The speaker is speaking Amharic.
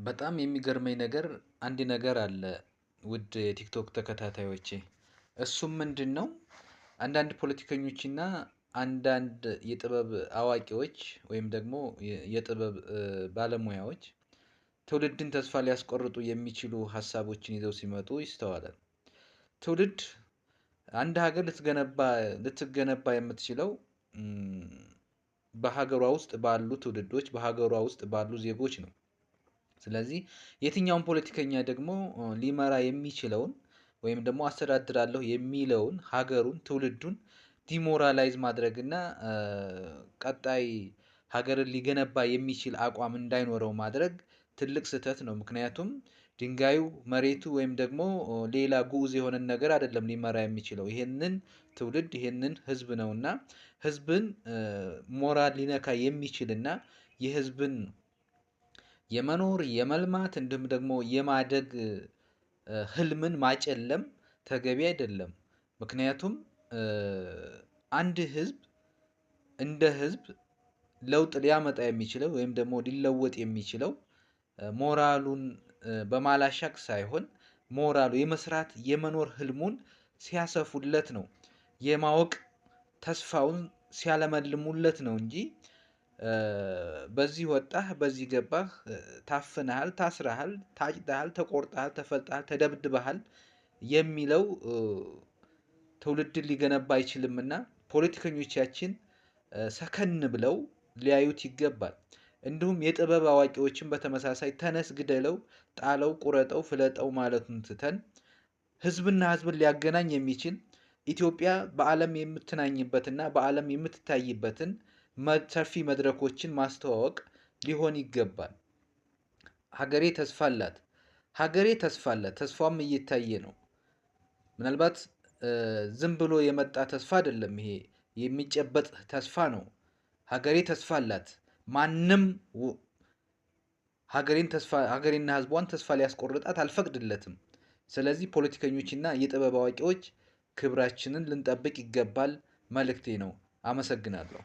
በጣም የሚገርመኝ ነገር አንድ ነገር አለ ውድ የቲክቶክ ተከታታዮቼ እሱም ምንድነው? አንዳንድ ፖለቲከኞችና አንዳንድ የጥበብ አዋቂዎች ወይም ደግሞ የጥበብ ባለሙያዎች ትውልድን ተስፋ ሊያስቆርጡ የሚችሉ ሀሳቦችን ይዘው ሲመጡ ይስተዋላል። ትውልድ አንድ ሀገር ልትገነባ የምትችለው በሀገሯ ውስጥ ባሉ ትውልዶች በሀገሯ ውስጥ ባሉ ዜጎች ነው። ስለዚህ የትኛውም ፖለቲከኛ ደግሞ ሊመራ የሚችለውን ወይም ደግሞ አስተዳድራለሁ የሚለውን ሀገሩን ትውልዱን ዲሞራላይዝ ማድረግ እና ቀጣይ ሀገርን ሊገነባ የሚችል አቋም እንዳይኖረው ማድረግ ትልቅ ስህተት ነው። ምክንያቱም ድንጋዩ መሬቱ ወይም ደግሞ ሌላ ጉዑዝ የሆነን ነገር አይደለም ሊመራ የሚችለው ይሄንን ትውልድ ይሄንን ህዝብ ነውና ህዝብን ሞራል ሊነካ የሚችልና የህዝብን የመኖር የመልማት እንዲሁም ደግሞ የማደግ ህልምን ማጨለም ተገቢ አይደለም። ምክንያቱም አንድ ህዝብ እንደ ህዝብ ለውጥ ሊያመጣ የሚችለው ወይም ደግሞ ሊለወጥ የሚችለው ሞራሉን በማላሻቅ ሳይሆን ሞራሉ የመስራት የመኖር ህልሙን ሲያሰፉለት ነው። የማወቅ ተስፋውን ሲያለመልሙለት ነው እንጂ በዚህ ወጣህ በዚህ ገባህ ታፍነሃል ታስረሃል ታጭደሃል ተቆርጠሃል ተፈልጠሃል ተደብድበሃል የሚለው ትውልድን ሊገነባ አይችልምና ፖለቲከኞቻችን ሰከን ብለው ሊያዩት ይገባል። እንዲሁም የጥበብ አዋቂዎችን በተመሳሳይ ተነስ ግደለው ጣለው ቁረጠው ፍለጠው ማለቱን ትተን ህዝብና ህዝብን ሊያገናኝ የሚችል ኢትዮጵያ በአለም የምትናኝበትና በአለም የምትታይበትን ሰፊ መድረኮችን ማስተዋወቅ ሊሆን ይገባል። ሀገሬ ተስፋ አላት። ሀገሬ ተስፋ አላት ተስፋም እየታየ ነው። ምናልባት ዝም ብሎ የመጣ ተስፋ አይደለም ይሄ የሚጨበጥ ተስፋ ነው። ሀገሬ ተስፋ አላት። ማንም ሀገሬና ህዝቧን ተስፋ ሊያስቆርጣት አልፈቅድለትም። ስለዚህ ፖለቲከኞችና የጥበብ አዋቂዎች ክብራችንን ልንጠብቅ ይገባል መልእክቴ ነው። አመሰግናለሁ።